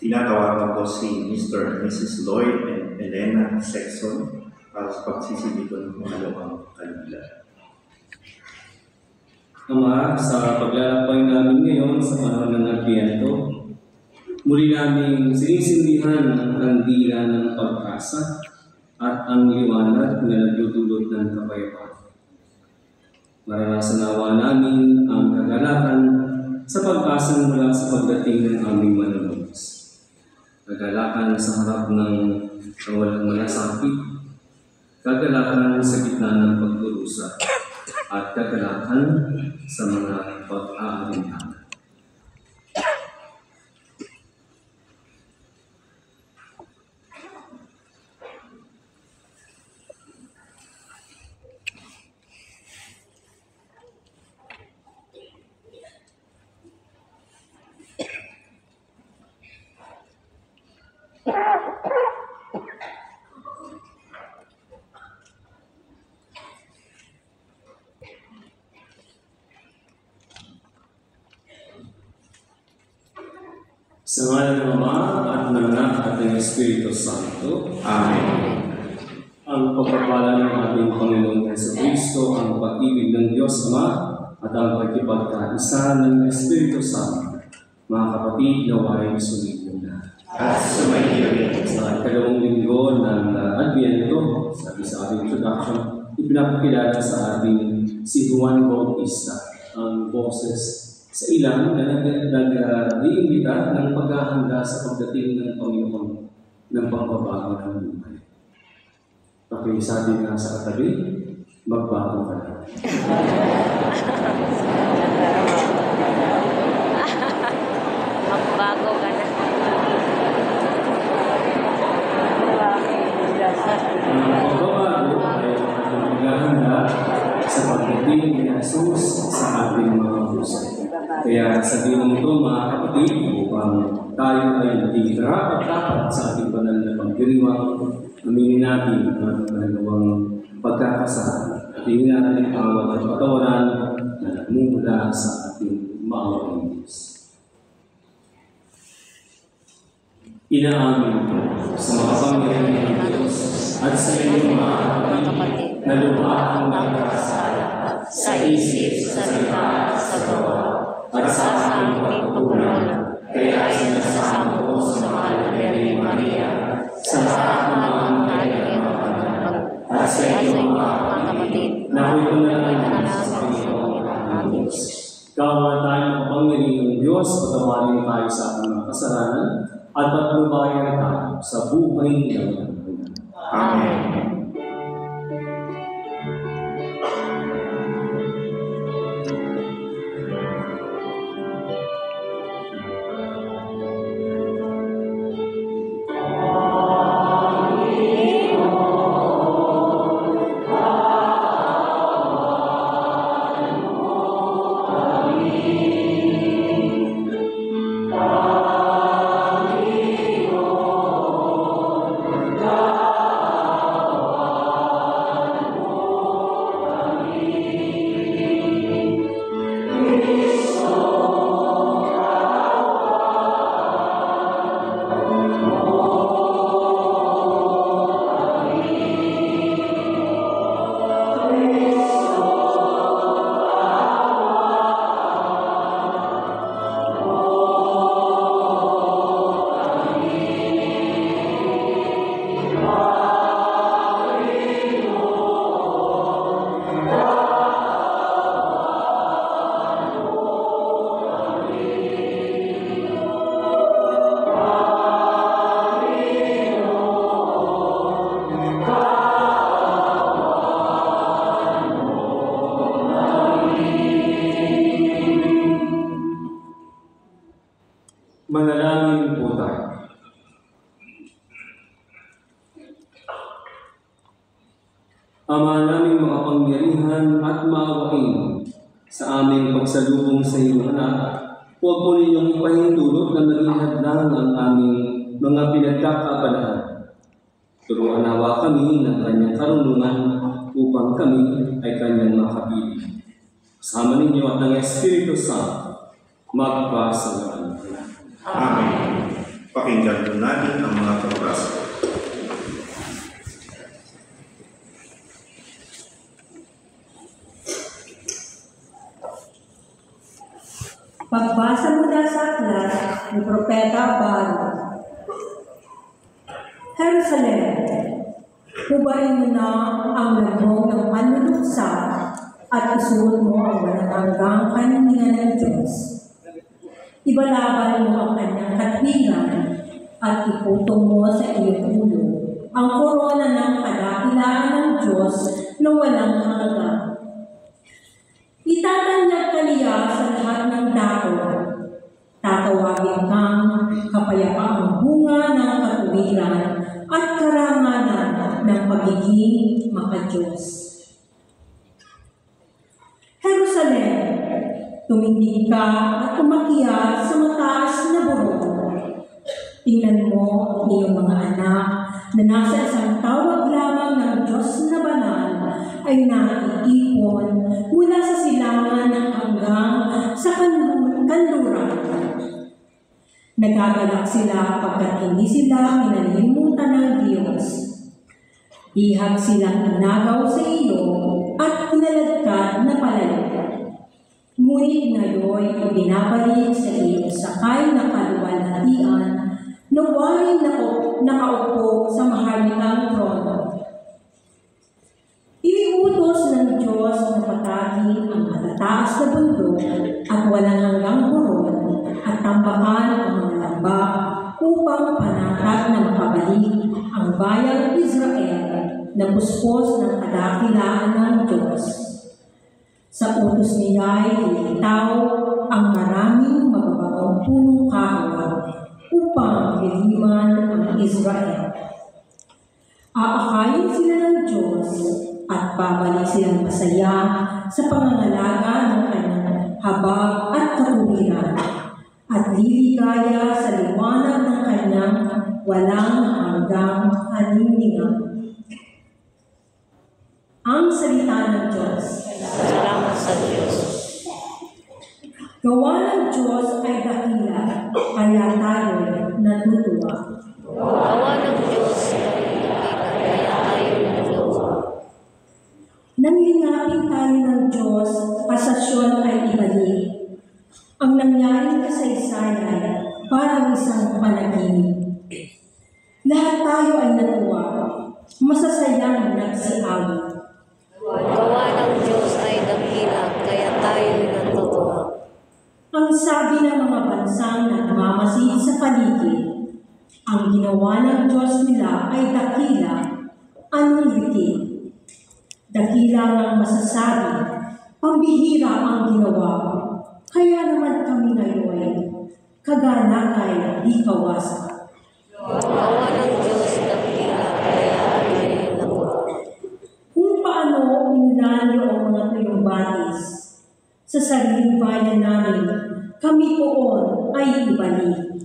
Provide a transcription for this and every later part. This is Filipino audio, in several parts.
Tinatawagan ko si Mr. and Mrs. Lloyd and Elena Sexton para sa pagsisibito ng pangalawang kanila. Ama, sa paglalakbay namin ngayon sa panahon ng Adbyento, muli namin sinisindihan ang kandila ng pag-asa at ang liwanag na nagdudulot ng kapayapaan. Maranasan nawa namin ang kagalakan sa pag-asa mula sa pagdating ng aming manunubos. Kagalakan sa harap ng walang malasakit, kagalakan sa gitna ng pagdurusa, at kagalakan sa mga pag-aalinlangan. Sa ngalan ng Ama at ng Anak at ng Espiritu Santo. Amen. Ang pagpapala ng ating Panginoong Jesucristo, ang pag-ibig ng Diyos Ama at ang pagkipagkaisa ng Espiritu Santo, mga kapatid, naway sumiyo na. At sumayo rin. Sa ikalawang linggo ng Adbyento, sabi sa ating introduction, ipinapakilala sa ating si Juan Bautista, ang boses sa ilang na nag-iimbita ng paghahanda sa pagdating ng Panginoon ng pagbabago ng buhay. Pakisabi nga sa katabi, magbago ka na. Magbago ka na. Ang pagbabago ay ating paghahanda sa pagdating ni Jesus sa ating mga puso. Kaya sabihin ito mga kapatid, upang tayo ay hindi karapat-dapat sa ating banal na pagdiriwang, aminin natin ang pangalawang pagkakasala at hingin natin ang awat at patawaran na nagmumula sa ating maawaing Diyos. Inaamin ko sa makapangyarihan ng Diyos at sa inyong mga kapatid na lubhang nagkasala sa isip, sa salita, sa gawa, at sa aking pagkukulang, kaya sinasama ko sa mahal na Maria, sa lahat ng mga anghel na mga at sa iyong mga kapatid, na ako'y panalangin sa Panginoon ang Diyos. Kawa tayo ng pangyarihang Diyos, patawarin tayo sa ating mga kasalanan, at patnubayan tayo sa buhay ng Panginoon. Amen. po tayo. Ama naming makapangyarihan at maawain, sa aming pagsalubong sa iyong anak, huwag po ninyong ipahintulot na maging hadlang ang aming mga pinagkakaabalahan. Turuan nawa kami ng kanyang karunungan upang kami ay kanyang makapiling. Kasama ninyo at ng Espiritu Santo, magpasalaan. Amen. Pakinggan po natin ang mga pagbasa. Pagbasa mula sa aklat ni Propeta Baruch. Jerusalem, hubarin mo na ang lambong ng panluluksa at isuot mo ang walang hanggang kaninginan ng Diyos. Ibalaban mo ang kanyang katwiran at iputong mo sa iyong ulo ang korona ng kadakilaan ng Diyos na walang hanggang. Itatanyag ka niya sa lahat ng dako. Tatawagin kang kapayapaang bunga ng katuwiran at karangalan ng pagiging makadiyos. Jerusalem, tumindig ka at umakyat sa mataas na burong. Tingnan mo ang iyong mga anak na nasa isang tawag lamang ng Diyos na banal ay naiipon mula sa silangan hanggang sa kanluran. Nagagalak sila pagkat hindi sila pinalimutan ng Diyos. Ihag silang inagaw sa iyo at pinaladkad na palayo. Ngunit ngayon ibinabalik sa iyo sakay na kaluwalhatian na waring nakaupo sa maharlikang trono. Iniutos ng Diyos na patagin ang matataas na bundok at walang hanggang buron at tambakan ang mga lambak upang panatag na makabalik ang bayang Israel na puspos ng kadakilaan ng Diyos. Sa utos niya ay ilitaw ang maraming mababagong punong kahoy upang liliman ang Israel. Aakayin sila ng Diyos at babalik silang masaya sa pangangalaga ng kanyang habag at katuwiran at liligaya sa liwanag ng kanyang walang hanggang kaniningnan. Ang salita ng Diyos. Salamat sa Diyos. Gawa ng Diyos ay dakila, kaya tayo natutuwa. Gawa ng Diyos ay dakila, kaya tayo natutuwa. Nanglingapin tayo ng Diyos, pasasyon ay ibalik. Ang nangyaring kasaysayan, parang isang panaginip. Lahat tayo ay natuwa, masasayang nagsiawit. Gawa ng Diyos ay dakila, kaya tayo natutuwa. Ang sabi ng mga bansang nagmamasid sa paligid, ang ginawa ng Diyos nila ay dakila, anong likid? Dakila ng masasabi, pambihira ang ginawa, kaya naman kami ngayon, kaganakay di kawasan. Gawa ng Diyos dakila, kaya tayo natutuwa. Kung paano inunanyo ang mga tuyong batis, sa sariling bayan namin, kami poon ay ibalik.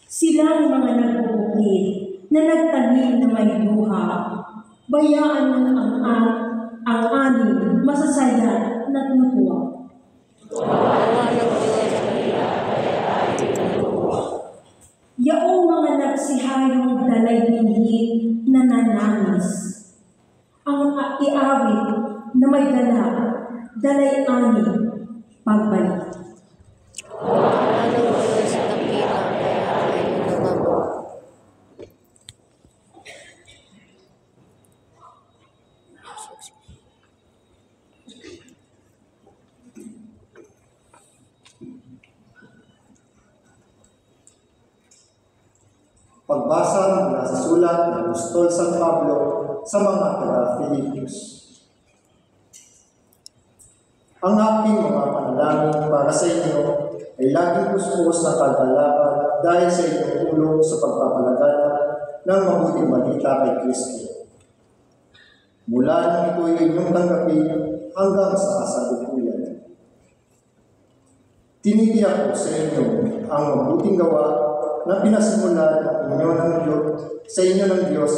Silang mga nagbubukid na nagtanim na may luha, bayaan ng ang aning masasaya na natutuwa. Gawa ng Diyos dakila, kaya tayo natutuwa. Yaong mga nagsihayong dalay binhid na nananis, ang iawit na may dalay ani, pagbalik. Gawa ng Diyos dakila, kaya tayo natutuwa. Pagbasa mula sa sulat ng Apostol San Pablo sa mga taga-Filipos. Ang aking mga panalangin para sa inyo ay laging puspos na kagalakan dahil sa inyong tulong sa pagpapalaganap ng mabuting balita kay Kristo. Mula nang ito'y inyong tanggapin hanggang sa kasalukuyan. Tinitiyak ko sa inyo ang mabuting gawa na pinasimulan sa inyo ng Diyos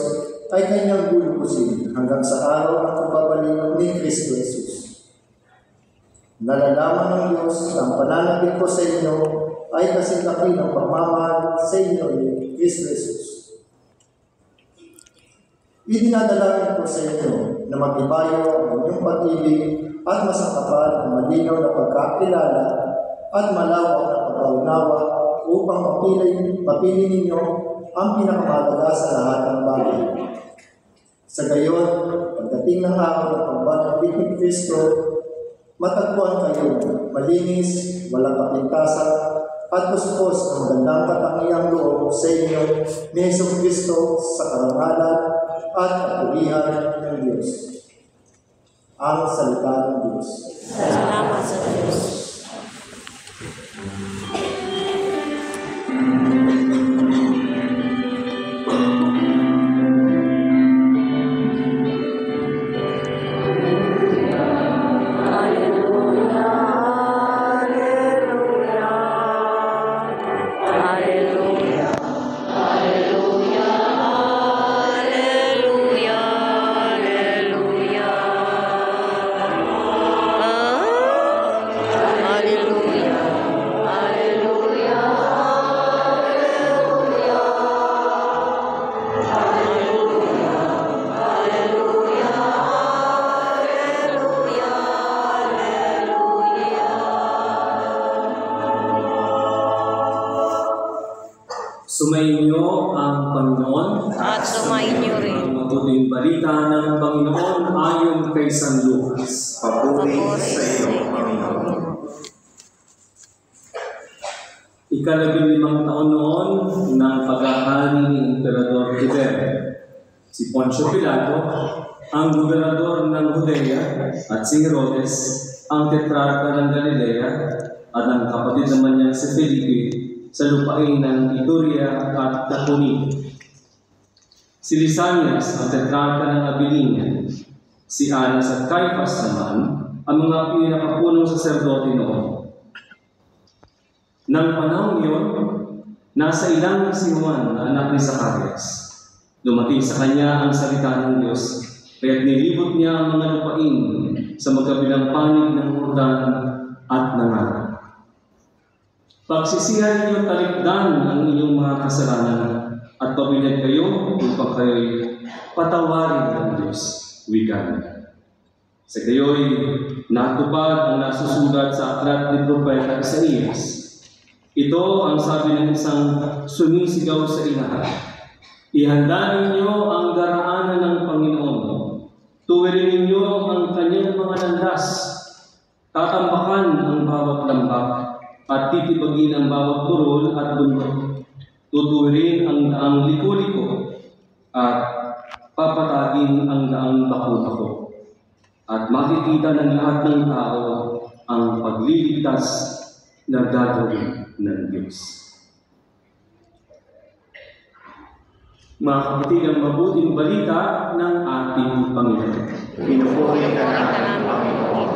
ay kanyang lulubusin hanggang sa araw ng pagbabalik ni Kristo Jesus. Nalalaman ng Diyos na ang pananabik ko sa inyo ay kasintakin ng pagmamahal sa inyo ni Kristo Jesus. Idinadalangin ko sa inyo na mag-ibayo ang inyong pag-ibig at masakapal ang malinaw na pagkakilala at malawak na pag-aunawa upang mapili ninyo ang pinakamahalaga sa lahat ng bagay. Sa gayon, pagdating ng araw ng pagbabalik ni Kristo, matagpuan kayo malinis, walang kapintasan, at puspos ng gandang katangiang loob sa inyo ni Hesus Kristo sa karangalan at kapurihan ng Diyos. Ang salita ng Diyos. Salamat sa Diyos. Sumainyo ang Panginoon At sumainyo rin. ang mabuting balita ng Panginoon ayon kay San Lucas. Papuri sa iyo, Panginoon. Ika-15 taon noon ng pag-ahari ni Emperador Tiberio, si Poncio Pilato, ang gobernador ng Judea, at si Herodes, ang tetrarca ng Galilea, at ang kapatid naman niya si Felipe, sa lupain ng Iturea at Traconite. Si Lisanias, ang tetrarca ng Abilinia, si Anas at Caiphas naman, ang mga pinakapunong saserdote noon. Nang panahon iyon, nasa ilang si Juan na anak ni Zacarias. Dumating sa kanya ang salita ng Diyos, kaya't nilibot niya ang mga lupain sa magkabilang panig ng Jordan at nangaral. Pagsisihan niyo talikdan ang inyong mga kasalanan at pabilid kayo upang kayo'y patawarin ng Diyos, wika niya. Sa gayo'y natupad ang nasusulat sa aklat ni Propeta Isaías. Ito ang sabi ng isang sumisigaw sa ilahan. Ihanda ninyo ang daraanan ng Panginoon. Tuwirin ninyo ang kanyang mga landas. Tatambakan ang bawat lambak at titibagin ang bawat burol at bundok. Tutuwirin ang daang liko-liko at papatagin ang daang bako-bako. At makikita ng lahat ng tao ang pagliligtas na gagawin ng Diyos. Mga kapatid, ang mabuting balita ng ating Panginoon. Pinupuri ka namin, Panginoon.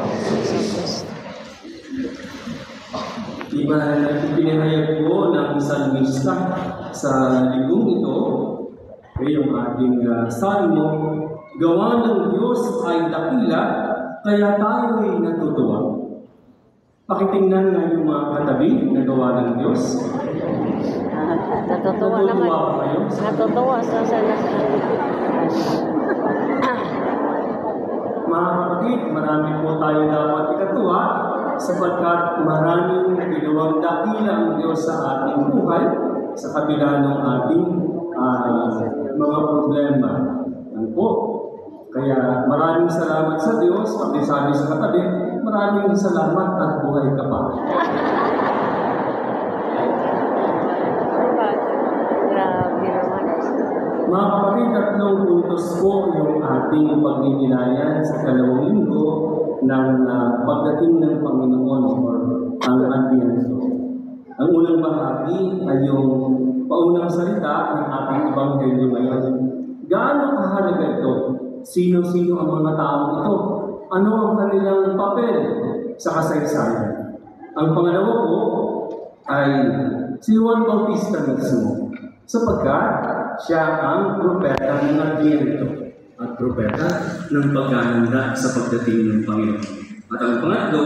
Iba na ipinahayag ko ng isang mista sa linggong ito, yung ating salmo, gawa ng Diyos ay dakila, kaya tayo'y natutuwa. Pakitingnan nga yung mga katabi na gawa ng Diyos. Natutuwa naman. Natutuwa ba kayo? Natutuwa sa Mga kapatid, marami po tayo dapat ikatuwa sapagkat maraming ginawang dakila ang Diyos sa ating buhay sa kabila ng ating mga problema. Ano po? Kaya maraming salamat sa Diyos. Pag-isabi sa katabi, maraming salamat at buhay ka pa. Grabe naman. Mga kapatid, 3 puntos po yung ating pagnilayan sa 2 linggo ng pagdating ng Panginoon or ang Adviento. Ang unang bahagi ay yung paunang salita ng ating Ebanghelyo ngayon. Gaano kahalaga ito? Sino-sino ang mga taong ito? Ano ang kanilang papel sa kasaysayan? Ang pangalawa po ay si Juan Bautista mismo, sapagkat siya ang propeta ng Adbyento at propeta ng paghahanda sa pagdating ng Panginoon. At ang pangatlo